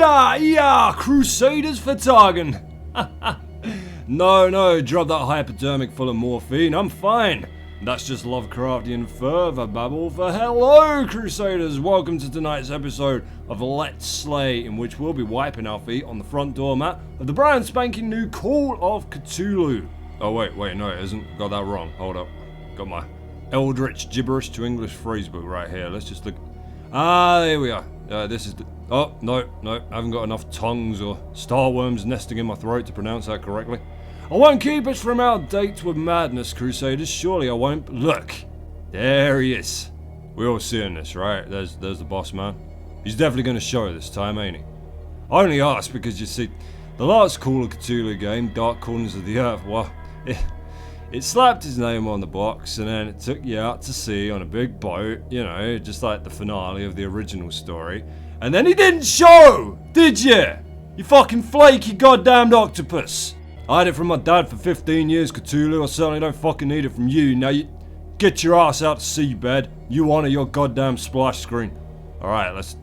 Yeah, crusaders for Targan. No, drop that hypodermic full of morphine, I'm fine. That's just Lovecraftian further babble for hello, crusaders. Welcome to tonight's episode of Let's Slay, in which we'll be wiping our feet on the front doormat of the brand spanking new Call of Cthulhu. Oh wait, no it isn't. Got that wrong. Hold up. Got my Eldritch gibberish to English phrasebook right here. Let's just look. There we are. This is the... Oh, no, I haven't got enough tongues or starworms nesting in my throat to pronounce that correctly. I won't keep us from our dates with madness, crusaders. Surely I won't. Look, there he is. We're all seeing this, right? There's the boss man. He's definitely going to show this time, ain't he? I only ask because, you see, the last Call of Cthulhu game, Dark Corners of the Earth, well, it slapped his name on the box and then it took you out to sea on a big boat, you know, just like the finale of the original story. And then he didn't show, did you? You fucking flaky goddamned octopus. I had it from my dad for 15 years, Cthulhu. I certainly don't fucking need it from you. Now you get your ass out to seabed. You honor your goddamn splash screen. Alright,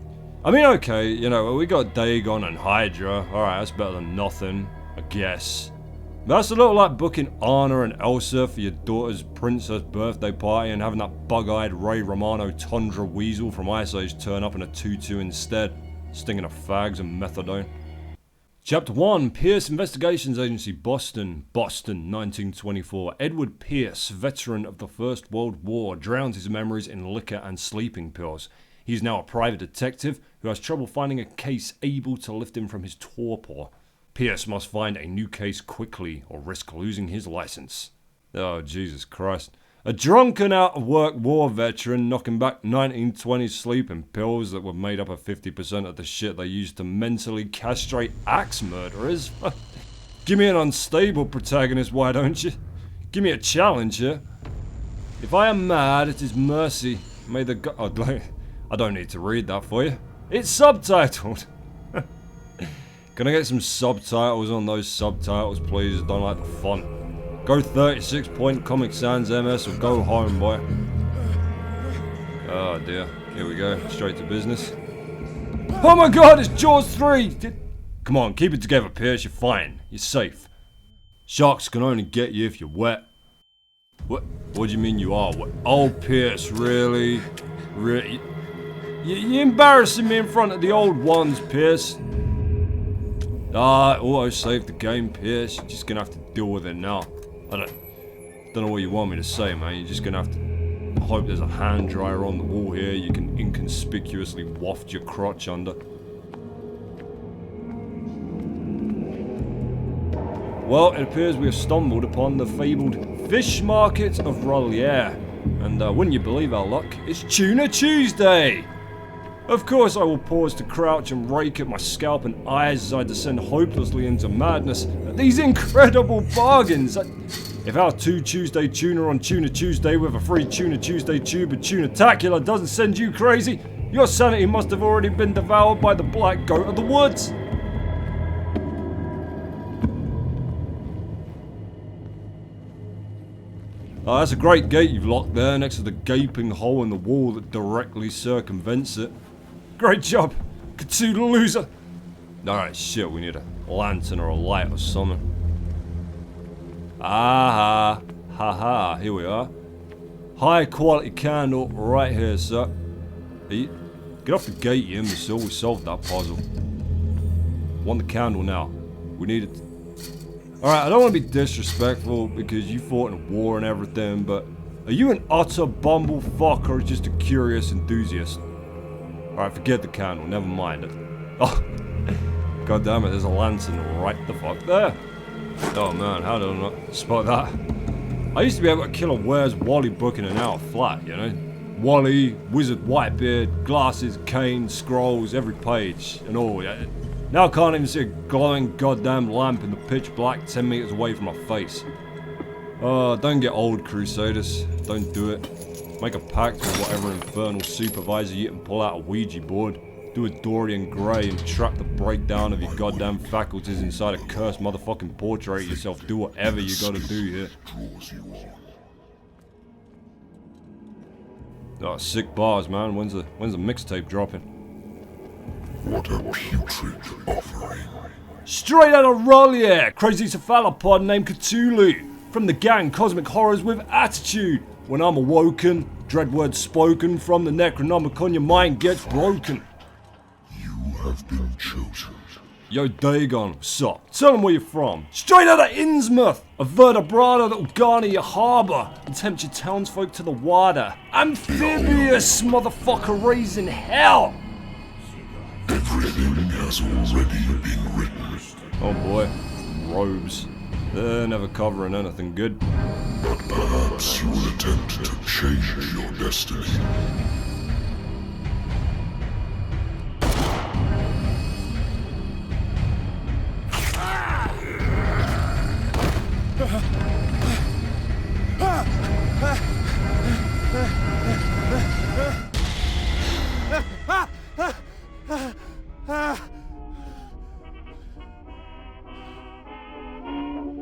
okay, you know, we got Dagon and Hydra. Alright, that's better than nothing, I guess. That's a little like booking Anna and Elsa for your daughter's princess birthday party and having that bug-eyed Ray Romano tundra weasel from Ice Age turn up in a tutu instead, stinging of fags and methadone. Chapter 1, Pierce Investigations Agency, Boston, 1924. Edward Pierce, veteran of the First World War, drowns his memories in liquor and sleeping pills. He is now a private detective who has trouble finding a case able to lift him from his torpor. Pierce must find a new case quickly or risk losing his license. Oh, Jesus Christ. A drunken out-of-work war veteran knocking back 1920s sleeping pills that were made up of 50% of the shit they used to mentally castrate axe murderers. Give me an unstable protagonist, why don't you? Give me a challenge here. If I am mad at his mercy, may the God... I don't need to read that for you. It's subtitled. Can I get some subtitles on those subtitles, please? I don't like the font. Go 36-point Comic Sans MS or go home, boy. Oh dear. Here we go. Straight to business. Oh my god, it's Jaws 3! Come on, keep it together, Pierce. You're fine. You're safe. Sharks can only get you if you're wet. What do you mean you are wet? Oh, Pierce, really? Really? You're embarrassing me in front of the old ones, Pierce. Auto-save the game, Pierce. You're just gonna have to deal with it now. I don't know what you want me to say, man. You're just gonna have to hope there's a hand dryer on the wall here you can inconspicuously waft your crotch under. Well, it appears we have stumbled upon the fabled fish market of Rollier. And wouldn't you believe our luck, it's Tuna Tuesday! Of course I will pause to crouch and rake at my scalp and eyes as I descend hopelessly into madness at these incredible bargains. If our 2 Tuesday tuna on Tuna Tuesday with a free Tuna Tuesday tube of Tuna-tacular doesn't send you crazy, your sanity must have already been devoured by the black goat of the woods. Oh, that's a great gate you've locked there next to the gaping hole in the wall that directly circumvents it. Great job, Cthulhu loser. Alright, shit, we need a lantern or a light or something. Ha, here we are. High quality candle right here, sir. Hey, get off the gate, you imbecile, we solved that puzzle. Want the candle now. We need it. Alright, I don't want to be disrespectful because you fought in a war and everything, but are you an utter bumblefuck or just a curious enthusiast? Alright, forget the candle, never mind it. Oh, god damn it, there's a lantern right the fuck there. Oh man, how did I not spot that? I used to be able to kill a Where's Wally book in an hour flat, you know? Wally, Wizard Whitebeard, glasses, cane, scrolls, every page, and all. Now I can't even see a glowing goddamn lamp in the pitch black 10 meters away from my face. Oh, don't get old, crusaders. Don't do it. Make a pact with whatever infernal supervisor you can pull out a Ouija board. Do a Dorian Gray and trap the breakdown of your goddamn faculties inside a cursed motherfucking portrait of yourself. Do whatever you gotta do here. Oh, sick bars, man. When's the mixtape dropping? What a putrid offering. Straight out of Rollier, crazy cephalopod named Cthulhu. From the gang Cosmic Horrors with Attitude. When I'm awoken, dread words spoken from the Necronomicon, your mind gets broken. You have been chosen. Yo, Dagon, what's up? Tell them where you're from. Straight out of Innsmouth, a vertebrata that'll garner your harbour and tempt your townsfolk to the water. Amphibious motherfucker raising hell. Everything has already been written. Oh boy, robes. They're never covering anything good. But perhaps you will attempt to change your destiny.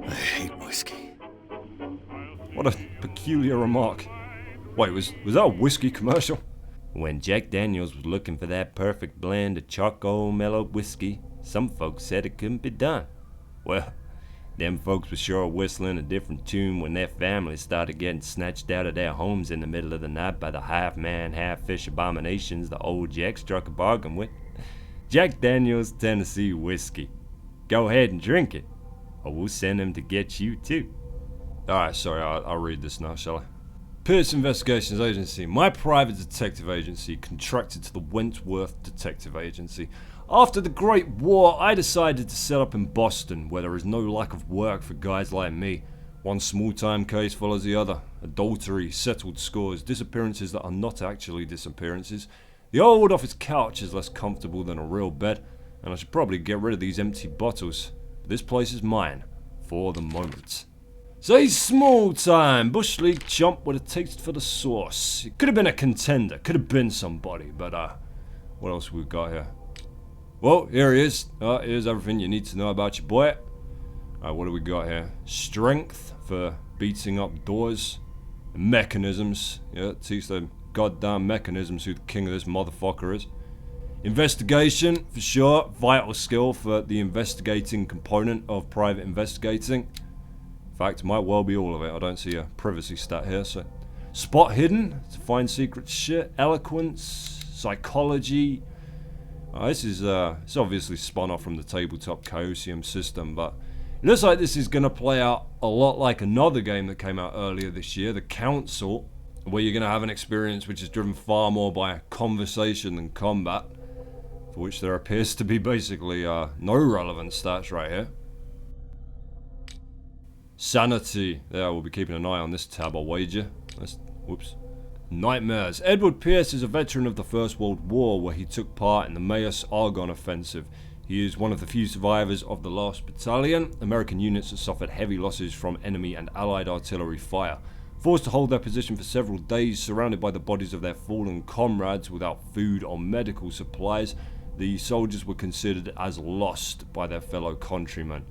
I hate whiskey. What a peculiar remark. Wait, was that a whiskey commercial? When Jack Daniels was looking for that perfect blend of charcoal mellowed whiskey, some folks said it couldn't be done. Well, them folks were sure whistling a different tune when their families started getting snatched out of their homes in the middle of the night by the half-man, half-fish abominations the old Jack struck a bargain with. Jack Daniels Tennessee whiskey. Go ahead and drink it, or we'll send him to get you too. Alright, sorry, I'll read this now, shall I? Pierce Investigations Agency, my private detective agency, contracted to the Wentworth Detective Agency. After the Great War, I decided to set up in Boston, where there is no lack of work for guys like me. One small-time case follows the other. Adultery, settled scores, disappearances that are not actually disappearances. The old office couch is less comfortable than a real bed, and I should probably get rid of these empty bottles. But this place is mine, for the moment. Say small time, Bush League chump with a taste for the sauce. It could have been a contender, could have been somebody, but what else we got here? Well, here he is. Here's everything you need to know about your boy. Alright, what do we got here? Strength for beating up doors. Mechanisms. Yeah, teach the goddamn mechanisms who the king of this motherfucker is. Investigation, for sure. Vital skill for the investigating component of private investigating. In fact, it might well be all of it. I don't see a privacy stat here, so. Spot hidden, to find secret shit. Eloquence, psychology. This is it's obviously spun off from the tabletop Chaosium system, but it looks like this is going to play out a lot like another game that came out earlier this year, The Council, where you're going to have an experience which is driven far more by conversation than combat, for which there appears to be basically no relevant stats right here. Sanity. Yeah, we'll be keeping an eye on this tab, I'll wager. Whoops. Nightmares. Edward Pierce is a veteran of the First World War, where he took part in the Meuse Argonne Offensive. He is one of the few survivors of the last battalion. American units have suffered heavy losses from enemy and allied artillery fire. Forced to hold their position for several days, surrounded by the bodies of their fallen comrades without food or medical supplies, the soldiers were considered as lost by their fellow countrymen.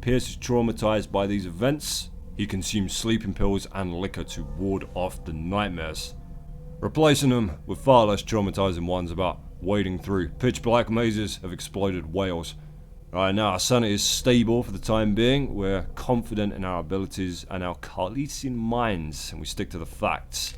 Pierce is traumatized by these events. He consumes sleeping pills and liquor to ward off the nightmares, replacing them with far less traumatizing ones about wading through pitch black mazes of exploded whales. Right now, our sanity is stable for the time being. We're confident in our abilities and our Carlesian minds, and we stick to the facts.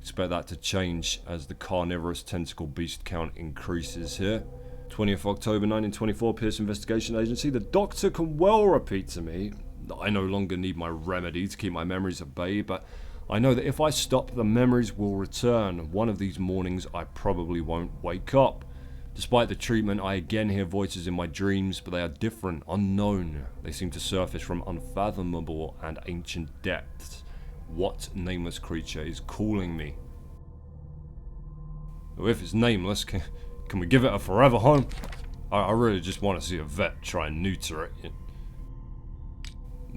Expect that to change as the carnivorous tentacle beast count increases here. 20th October 1924, Pierce Investigation Agency. The doctor can well repeat to me that I no longer need my remedy to keep my memories at bay, but I know that if I stop, the memories will return. One of these mornings, I probably won't wake up. Despite the treatment, I again hear voices in my dreams, but they are different, unknown. They seem to surface from unfathomable and ancient depths. What nameless creature is calling me? If it's nameless, can we give it a forever home? I really just want to see a vet try and neuter it.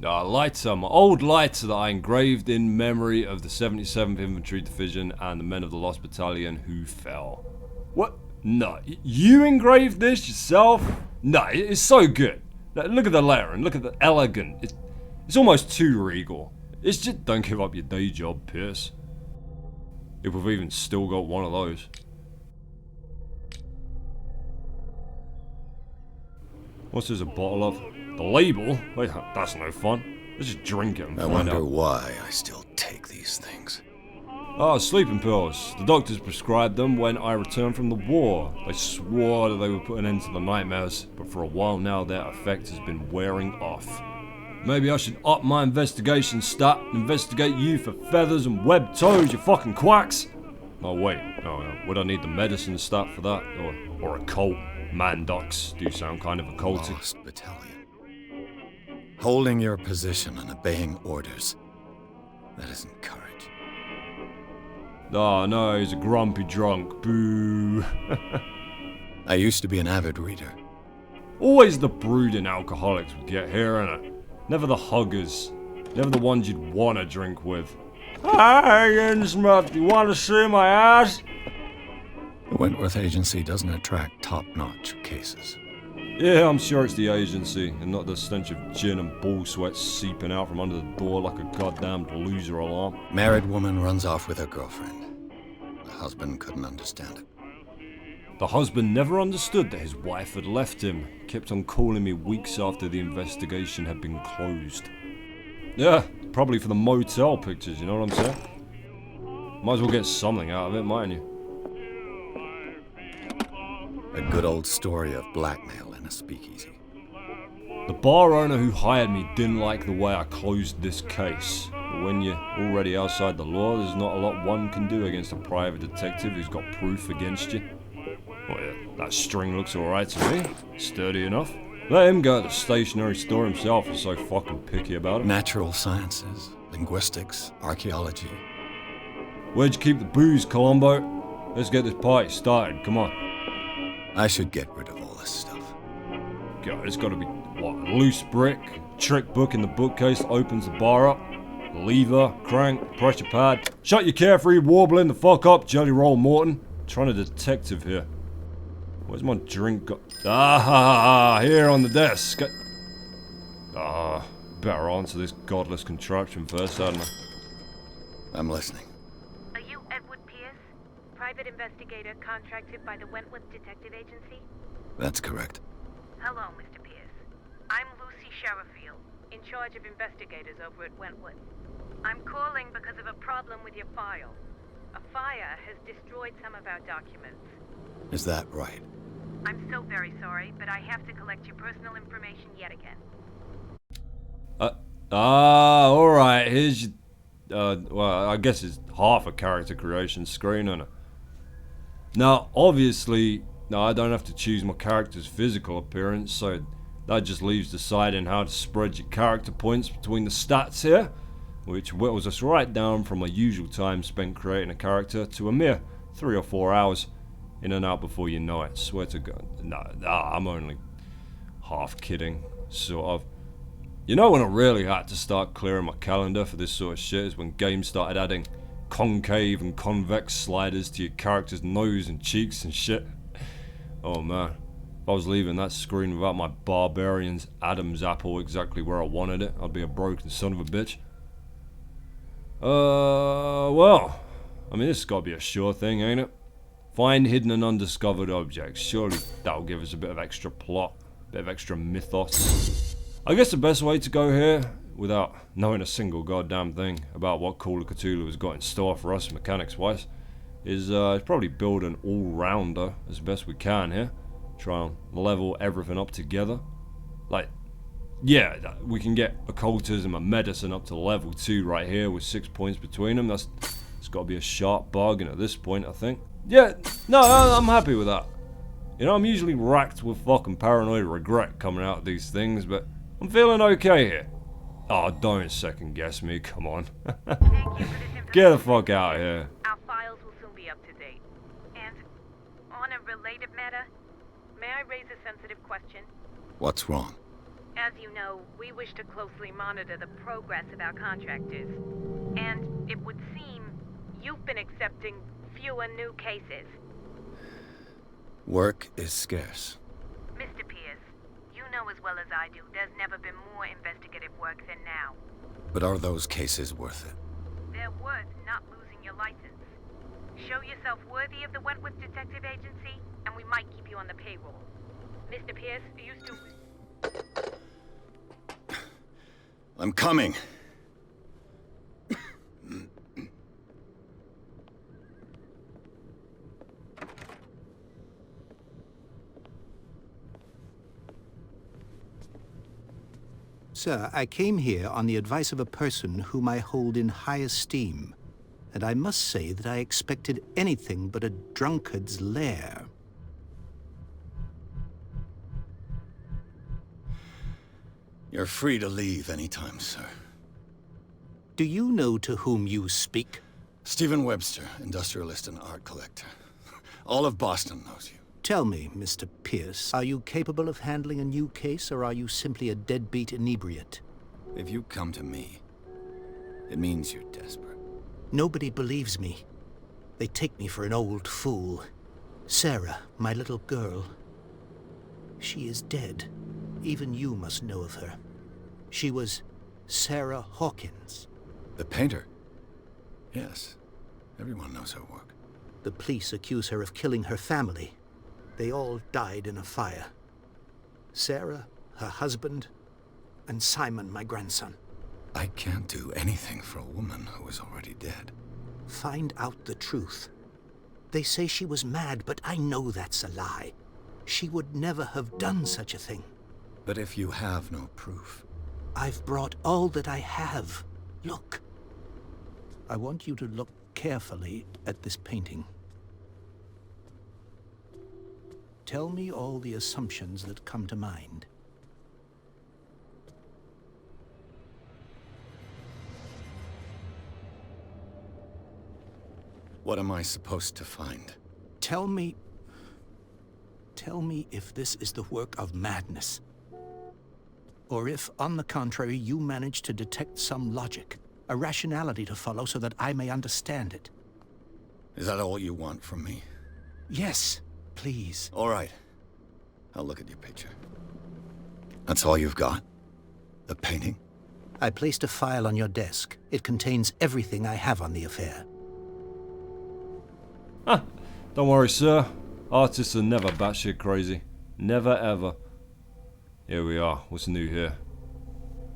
Lighter, my old lighter that I engraved in memory of the 77th Infantry Division and the men of the Lost Battalion who fell. What? No, you engraved this yourself? No, it's so good. Look at the lettering, look at the elegant. It's almost too regal. It's just, don't give up your day job, Pierce. If we've even still got one of those. What's this a bottle of? The label? Wait, that's no fun. Let's just drink it and I find wonder out. why I still take these things. Ah, sleeping pills. The doctors prescribed them when I returned from the war. They swore that they would put an end to the nightmares, but for a while now their effect has been wearing off. Maybe I should up my investigation stat and investigate you for feathers and webbed toes, you fucking quacks! Oh wait, would I need the medicine stat for that? Or a cult? Mandocs do sound kind of occulty. Lost battalion. Holding your position and obeying orders. That isn't courage. Oh no, he's a grumpy drunk. Boo. I used to be an avid reader. Always the brooding alcoholics would get here, innit? Never the huggers. Never the ones you'd wanna drink with. Hey, Innsmouth, you wanna see my ass? The Wentworth Agency doesn't attract top-notch cases. Yeah, I'm sure it's the agency, and not the stench of gin and ball sweat seeping out from under the door like a goddamn loser alarm. Married woman runs off with her girlfriend. The husband couldn't understand it. The husband never understood that his wife had left him. Kept on calling me weeks after the investigation had been closed. Yeah, probably for the motel pictures, you know what I'm saying? Might as well get something out of it, mightn't you? A good old story of blackmail in a speakeasy. The bar owner who hired me didn't like the way I closed this case. But when you're already outside the law, there's not a lot one can do against a private detective who's got proof against you. Well, yeah, that string looks alright to me. Sturdy enough. Let him go to the stationery store himself, he's so fucking picky about it. Natural sciences, linguistics, archaeology. Where'd you keep the booze, Columbo? Let's get this party started, come on. I should get rid of all this stuff. God, it's gotta be, what, a loose brick, trick book in the bookcase that opens the bar up, lever, crank, pressure pad. Shut your carefree warbling the fuck up, Jelly Roll Morton. I'm trying to detective here. Where's my drink go? Ah, here on the desk. Better answer this godless contraption first, hadn't I? I'm listening. Are you Edward Pierce, private investigator contracted by the Wentworth Detective Agency? That's correct. Hello, Mr. Pierce. I'm Lucy Sherifield, in charge of investigators over at Wentworth. I'm calling because of a problem with your file. A fire has destroyed some of our documents. Is that right? I'm so very sorry, but I have to collect your personal information yet again. Alright, here's your, well, I guess it's half a character creation screen, isn't it? Now, obviously, I don't have to choose my character's physical appearance, so that just leaves deciding how to spread your character points between the stats here, which whittles us right down from my usual time spent creating a character to a mere 3 or 4 hours. In and out before you know it. Swear to God. Nah, I'm only half kidding, sort of. You know when I really had to start clearing my calendar for this sort of shit is when games started adding concave and convex sliders to your character's nose and cheeks and shit. Oh man, if I was leaving that screen without my barbarian's Adam's apple exactly where I wanted it, I'd be a broken son of a bitch. Well, I mean this has got to be a sure thing, ain't it? Find hidden and undiscovered objects. Surely that'll give us a bit of extra plot, a bit of extra mythos. I guess the best way to go here, without knowing a single goddamn thing about what Call of Cthulhu has got in store for us mechanics-wise, is probably build an all-rounder as best we can here. Try and level everything up together. Like, yeah, we can get occultism and medicine up to level 2 right here with 6 points between them. It's got to be a sharp bargain at this point, I think. Yeah, no, I'm happy with that. You know, I'm usually racked with fucking paranoid regret coming out of these things, but I'm feeling okay here. Oh, don't second guess me, come on. Get the fuck out of here. Our files will soon be up to date. And on a related matter, may I raise a sensitive question? What's wrong? As you know, we wish to closely monitor the progress of our contractors. And it would seem you've been accepting fewer new cases. Work is scarce. Mr. Pierce, you know as well as I do, there's never been more investigative work than now. But are those cases worth it? They're worth not losing your license. Show yourself worthy of the Wentworth Detective Agency, and we might keep you on the payroll. Mr. Pierce, are you still... I'm coming. Sir, I came here on the advice of a person whom I hold in high esteem, and I must say that I expected anything but a drunkard's lair. You're free to leave anytime, sir. Do you know to whom you speak? Stephen Webster, industrialist and art collector. All of Boston knows you. Tell me, Mr. Pierce, are you capable of handling a new case, or are you simply a deadbeat inebriate? If you come to me, it means you're desperate. Nobody believes me. They take me for an old fool. Sarah, my little girl. She is dead. Even you must know of her. She was Sarah Hawkins. The painter? Yes. Everyone knows her work. The police accuse her of killing her family. They all died in a fire. Sarah, her husband, and Simon, my grandson. I can't do anything for a woman who is already dead. Find out the truth. They say she was mad, but I know that's a lie. She would never have done such a thing. But if you have no proof... I've brought all that I have. Look. I want you to look carefully at this painting. Tell me all the assumptions that come to mind. What am I supposed to find? Tell me if this is the work of madness. Or if, on the contrary, you manage to detect some logic, a rationality to follow so that I may understand it. Is that all you want from me? Yes, please. All right. I'll look at your picture. That's all you've got? The painting? I placed a file on your desk. It contains everything I have on the affair. Ah, don't worry, sir. Artists are never batshit crazy. Never ever. Here we are. What's new here?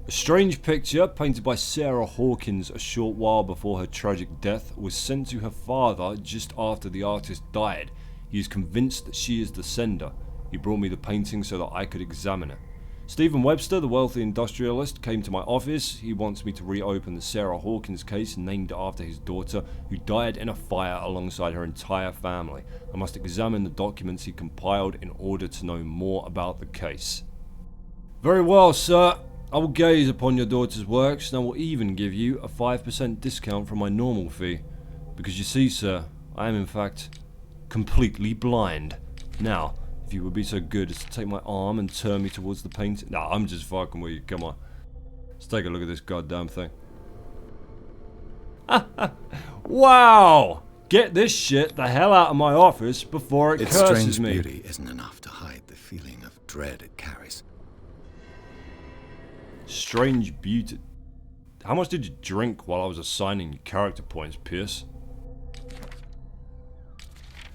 A strange picture painted by Sarah Hawkins a short while before her tragic death was sent to her father just after the artist died. He is convinced that she is the sender. He brought me the painting so that I could examine it. Stephen Webster, the wealthy industrialist, came to my office. He wants me to reopen the Sarah Hawkins case named after his daughter, who died in a fire alongside her entire family. I must examine the documents he compiled in order to know more about the case. Very well, sir. I will gaze upon your daughter's works, and I will even give you a 5% discount from my normal fee. Because you see, sir, I am in fact completely blind. Now, if you would be so good as to take my arm and turn me towards the painting. Nah, I'm just fucking with you, come on. Let's take a look at this goddamn thing. Wow! Get this shit the hell out of my office before it Its curses strange me. beauty isn't enough to hide the feeling of dread it carries. Strange beauty. How much did you drink while I was assigning you character points, Pierce?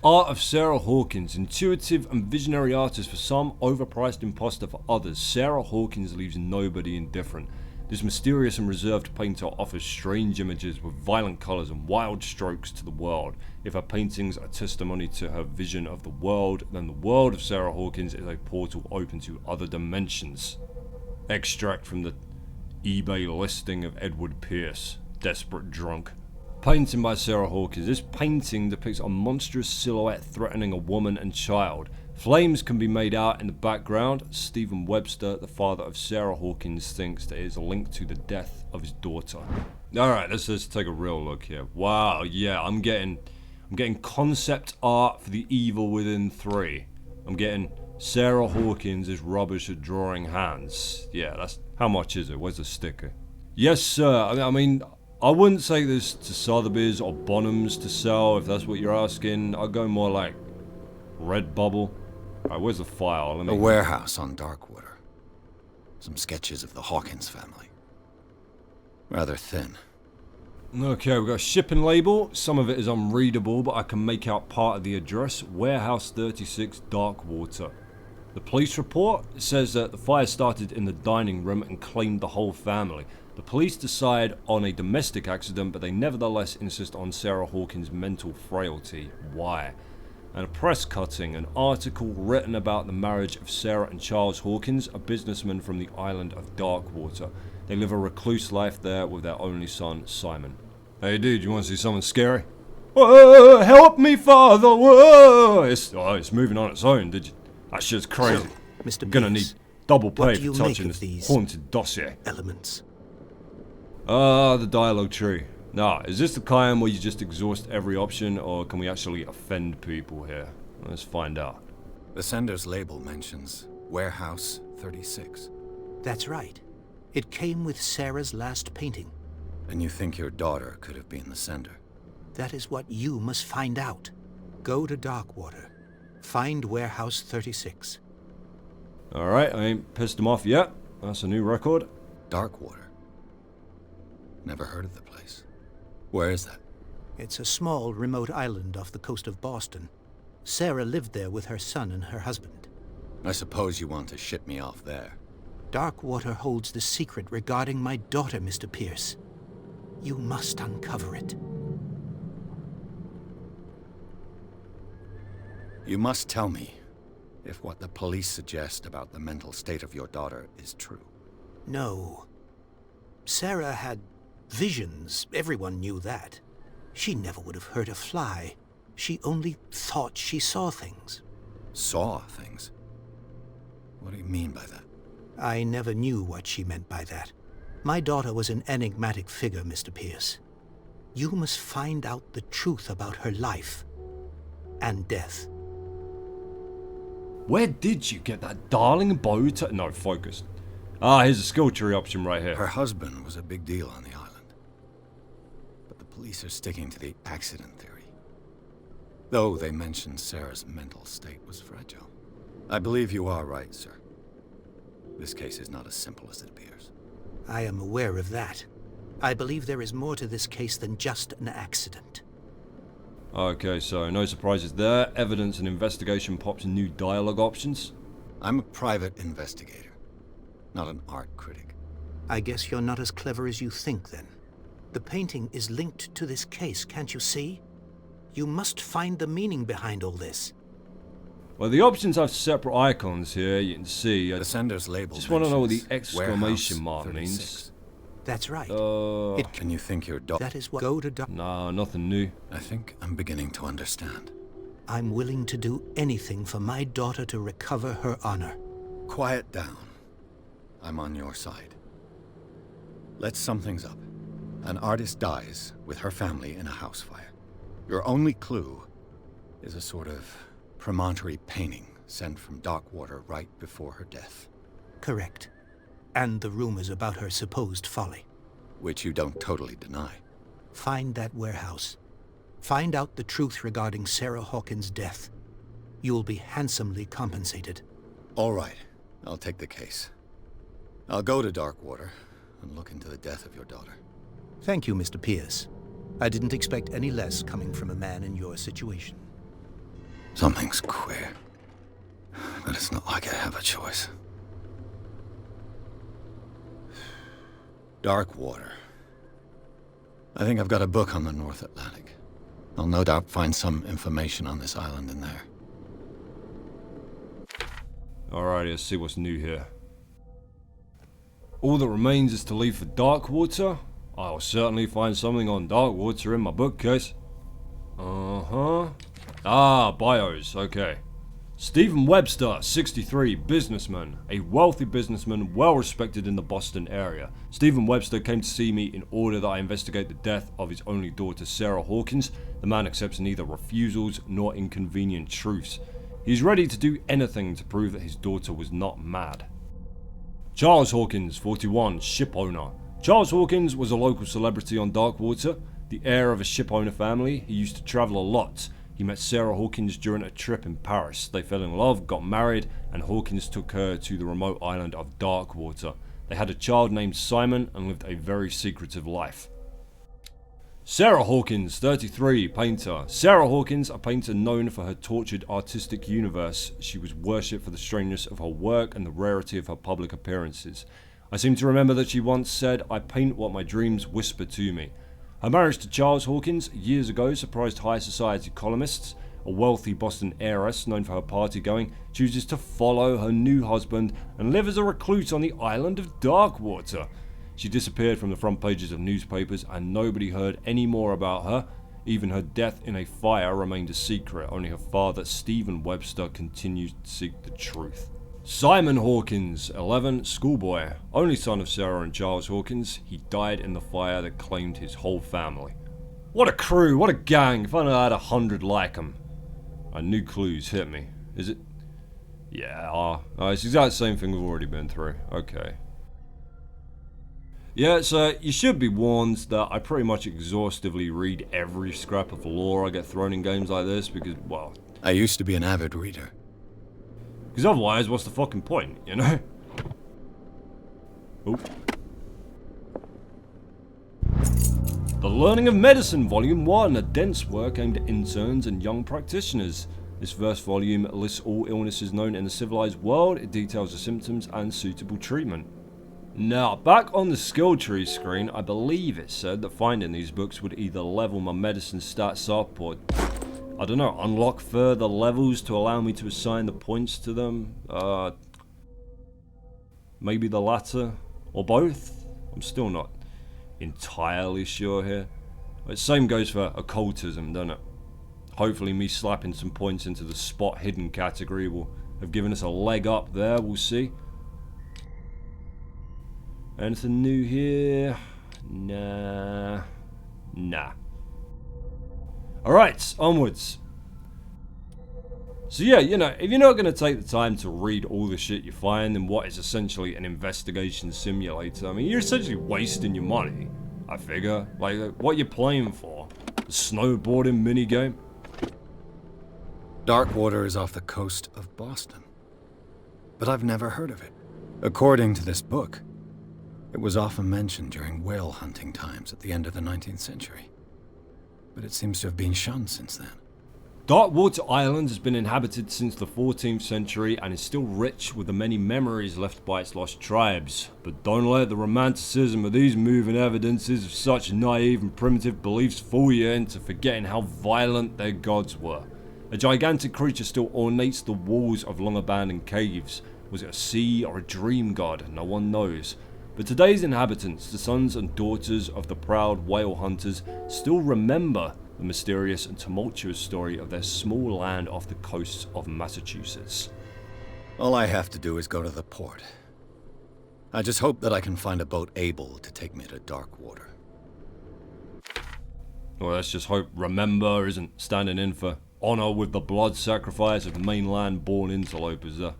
Art of Sarah Hawkins, intuitive and visionary artist for some, overpriced imposter for others. Sarah Hawkins leaves nobody indifferent. This mysterious and reserved painter offers strange images with violent colours and wild strokes to the world. If her paintings are testimony to her vision of the world, then the world of Sarah Hawkins is a portal open to other dimensions. Extract from the eBay listing of Edward Pierce, Desperate Drunk. Painting by Sarah Hawkins. This painting depicts a monstrous silhouette threatening a woman and child. Flames can be made out in the background. Stephen Webster, the father of Sarah Hawkins, thinks that it is linked to the death of his daughter. Alright, let's take a real look here. Wow, yeah, I'm getting concept art for the Evil Within 3. I'm getting Sarah Hawkins is rubbish at drawing hands. Yeah, that's... How much is it? Where's the sticker? Yes, sir. I mean, I wouldn't say this to Sotheby's or Bonhams to sell, if that's what you're asking. I'd go more like Redbubble. Alright, where's the file? A warehouse on Darkwater. Some sketches of the Hawkins family. Rather thin. Okay, we've got a shipping label. Some of it is unreadable, but I can make out part of the address. Warehouse 36, Darkwater. The police report says that the fire started in the dining room and claimed the whole family. The police decide on a domestic accident, but they nevertheless insist on Sarah Hawkins' mental frailty. Why? And a press cutting, an article written about the marriage of Sarah and Charles Hawkins, a businessman from the island of Darkwater. They live a recluse life there with their only son, Simon. Hey dude, you want to see something scary? Whoa, help me, father! Whoa! It's moving on its own, did you? That shit's crazy. So, Mr. I'm gonna need Pierce, double what pay do you for make touching of this these haunted dossier. elements? The dialogue tree. Now, is this the kind where you just exhaust every option, or can we actually offend people here? Let's find out. The sender's label mentions Warehouse 36. That's right. It came with Sarah's last painting. And you think your daughter could have been the sender? That is what you must find out. Go to Darkwater. Find Warehouse 36. Alright, I ain't pissed him off yet. That's a new record. Darkwater? Never heard of the place. Where is that? It's a small, remote island off the coast of Boston. Sarah lived there with her son and her husband. I suppose you want to ship me off there. Darkwater holds the secret regarding my daughter, Mr. Pierce. You must uncover it. You must tell me if what the police suggest about the mental state of your daughter is true. No. Sarah had visions. Everyone knew that. She never would have hurt a fly. She only thought she saw things. Saw things? What do you mean by that? I never knew what she meant by that. My daughter was an enigmatic figure, Mr. Pierce. You must find out the truth about her life and death. Where did you get that darling bow to... No, focus. Here's a skill tree option right here. Her husband was a big deal on the island. But the police are sticking to the accident theory. Though they mentioned Sarah's mental state was fragile. I believe you are right, sir. This case is not as simple as it appears. I am aware of that. I believe there is more to this case than just an accident. Okay, so no surprises there. Evidence and investigation pops new dialogue options. I'm a private investigator, not an art critic. I guess you're not as clever as you think, then. The painting is linked to this case, can't you see? You must find the meaning behind all this. Well, the options have separate icons here, you can see. I The sender's label just want to know what the mentions exclamation Warehouse mark 36. means. That's right. And you think your daughter... That is what... Go to Dark... Nah, nothing new. I think I'm beginning to understand. I'm willing to do anything for my daughter to recover her honor. Quiet down. I'm on your side. Let's sum things up. An artist dies with her family in a house fire. Your only clue is a sort of promontory painting sent from Darkwater right before her death. Correct. And the rumors about her supposed folly. Which you don't totally deny. Find that warehouse. Find out the truth regarding Sarah Hawkins' death. You'll be handsomely compensated. All right, I'll take the case. I'll go to Darkwater and look into the death of your daughter. Thank you, Mr. Pierce. I didn't expect any less coming from a man in your situation. Something's queer. But it's not like I have a choice. Darkwater. I think I've got a book on the North Atlantic. I'll no doubt find some information on this island in there. Alright, let's see what's new here. All that remains is to leave for Darkwater. I'll certainly find something on Darkwater in my bookcase. Bios, okay. Stephen Webster, 63, businessman. A wealthy businessman, well respected in the Boston area. Stephen Webster came to see me in order that I investigate the death of his only daughter, Sarah Hawkins. The man accepts neither refusals nor inconvenient truths. He is ready to do anything to prove that his daughter was not mad. Charles Hawkins, 41, ship owner. Charles Hawkins was a local celebrity on Darkwater. The heir of a ship owner family, he used to travel a lot. He met Sarah Hawkins during a trip in Paris. They fell in love, got married, and Hawkins took her to the remote island of Darkwater. They had a child named Simon and lived a very secretive life. Sarah Hawkins, 33, painter. Sarah Hawkins, a painter known for her tortured artistic universe. She was worshipped for the strangeness of her work and the rarity of her public appearances. I seem to remember that she once said, "I paint what my dreams whisper to me." Her marriage to Charles Hawkins years ago surprised high society columnists. A wealthy Boston heiress known for her party going chooses to follow her new husband and live as a recluse on the island of Darkwater. She disappeared from the front pages of newspapers and nobody heard any more about her. Even her death in a fire remained a secret. Only her father, Stephen Webster, continued to seek the truth. Simon Hawkins, 11, schoolboy, only son of Sarah and Charles Hawkins. He died in the fire that claimed his whole family. What a crew, what a gang, if only I had 100 like them. New clues hit me. Is it? Yeah, it's the exact same thing we've already been through. Okay. Yeah, so you should be warned that I pretty much exhaustively read every scrap of lore I get thrown in games like this because, well... I used to be an avid reader. Because otherwise, what's the fucking point, you know? Oop. The Learning of Medicine, Volume 1, a dense work aimed at interns and young practitioners. This first volume lists all illnesses known in the civilized world. It details the symptoms and suitable treatment. Now, back on the skill tree screen, I believe it said that finding these books would either level my medicine stats up or, I don't know, unlock further levels to allow me to assign the points to them. Maybe the latter, or both? I'm still not entirely sure here. The same goes for occultism, doesn't it? Hopefully me slapping some points into the spot hidden category will have given us a leg up there, we'll see. Anything new here? Nah. Alright, onwards. So yeah, you know, if you're not going to take the time to read all the shit you find in what is essentially an investigation simulator, I mean, you're essentially wasting your money, I figure. Like, what you're playing for? A snowboarding minigame? Darkwater is off the coast of Boston. But I've never heard of it. According to this book, it was often mentioned during whale hunting times at the end of the 19th century. But it seems to have been shunned since then. Darkwater Island has been inhabited since the 14th century and is still rich with the many memories left by its lost tribes. But don't let the romanticism of these moving evidences of such naive and primitive beliefs fool you into forgetting how violent their gods were. A gigantic creature still ornates the walls of long-abandoned caves. Was it a sea or a dream god? No one knows. But today's inhabitants, the sons and daughters of the proud whale hunters, still remember the mysterious and tumultuous story of their small land off the coasts of Massachusetts. All I have to do is go to the port. I just hope that I can find a boat able to take me to Darkwater. Well, let's just hope Remember isn't standing in for honor with the blood sacrifice of mainland-born interlopers there.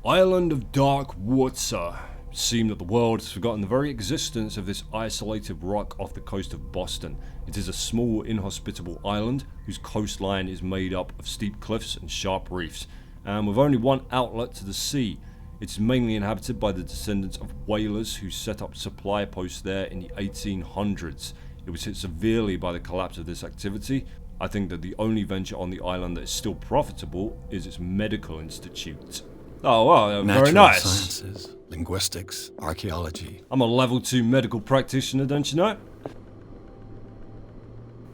Island of Darkwater. It seems that the world has forgotten the very existence of this isolated rock off the coast of Boston. It is a small, inhospitable island whose coastline is made up of steep cliffs and sharp reefs, and with only one outlet to the sea. It is mainly inhabited by the descendants of whalers who set up supply posts there in the 1800s. It was hit severely by the collapse of this activity. I think that the only venture on the island that is still profitable is its medical institute. Oh, well, very nice. Natural sciences, linguistics, archaeology. I'm a level 2 medical practitioner, don't you know?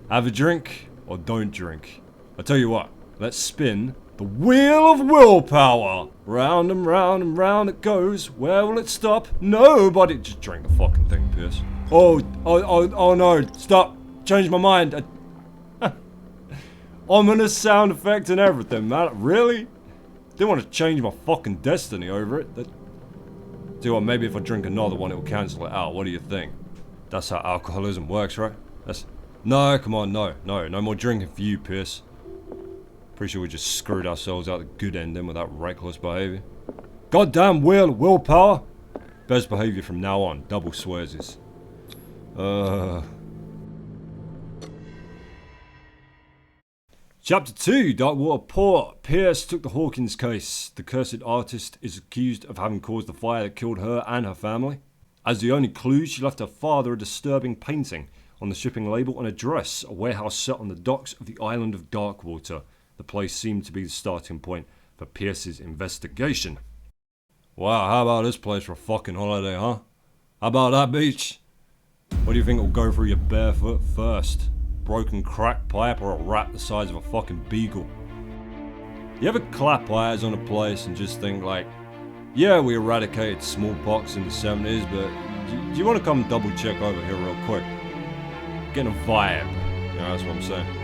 Have a drink or don't drink. I tell you what, let's spin the Wheel of Willpower. Round and round and round it goes. Where will it stop? Nobody. Just drink the fucking thing, Pierce. Oh no, stop. Change my mind. Ominous sound effect and everything, man. Really? Didn't want to change my fucking destiny over it. Tell you what, maybe if I drink another one, it will cancel it out. What do you think? That's how alcoholism works, right? No, come on, no more drinking for you, Pierce. Pretty sure we just screwed ourselves out the good ending with that reckless behavior. Goddamn Wheel of Willpower! Best behavior from now on. Double swearsies. Chapter 2, Darkwater Port. Pierce took the Hawkins case. The cursed artist is accused of having caused the fire that killed her and her family. As the only clue, she left her father a disturbing painting. On the shipping label, an address, a warehouse set on the docks of the island of Darkwater. The place seemed to be the starting point for Pierce's investigation. Wow, how about this place for a fucking holiday, huh? How about that beach? What do you think will go through your bare foot first? Broken crack pipe or a rat the size of a fucking beagle? You ever clap eyes on a place and just think like, yeah, we eradicated smallpox in the 70s, but do you want to come double check over here real quick? Getting a vibe, you know, that's what I'm saying.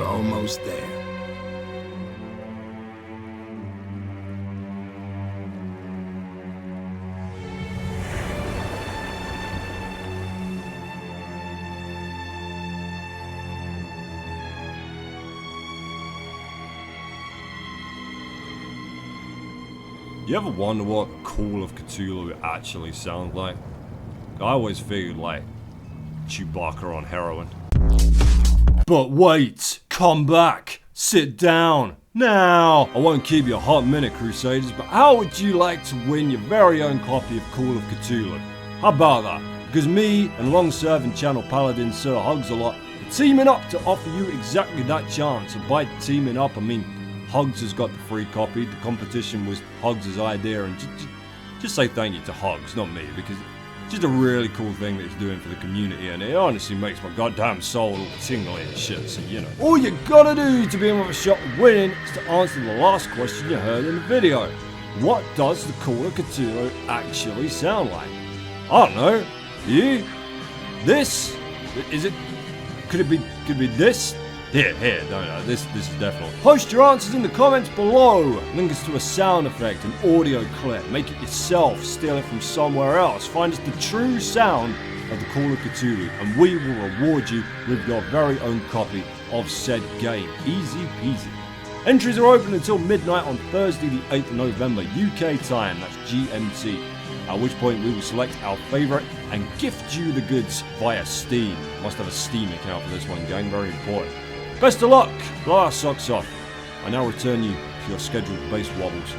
Almost there. You ever wonder what Call of Cthulhu actually sounds like? I always figured like Chewbacca on heroin. But wait! Come back! Sit down! Now! I won't keep you a hot minute, Crusaders, but how would you like to win your very own copy of Call of Cthulhu? How about that? Because me and long-serving channel paladin Sir Hugsalot are teaming up to offer you exactly that chance. And by teaming up, I mean Hugs has got the free copy. The competition was Hugs' idea, and just say thank you to Hugs, not me, because it's just a really cool thing that he's doing for the community, and it honestly makes my goddamn soul all tingly and shit, so you know. All you gotta do to be in with a shot of winning is to answer the last question you heard in the video. What does the Call of Cthulhu actually sound like? I don't know. You? This? Is it? Could it be this? Here, don't know. This is definitely. Post your answers in the comments below. Link us to a sound effect, an audio clip. Make it yourself. Steal it from somewhere else. Find us the true sound of the Call of Cthulhu, and we will reward you with your very own copy of said game. Easy peasy. Entries are open until midnight on Thursday, the 8th of November, UK time. That's GMT. At which point we will select our favourite and gift you the goods via Steam. Must have a Steam account for this one, gang. Very important. Best of luck, blow our socks off. I now return you to your scheduled base wobbles.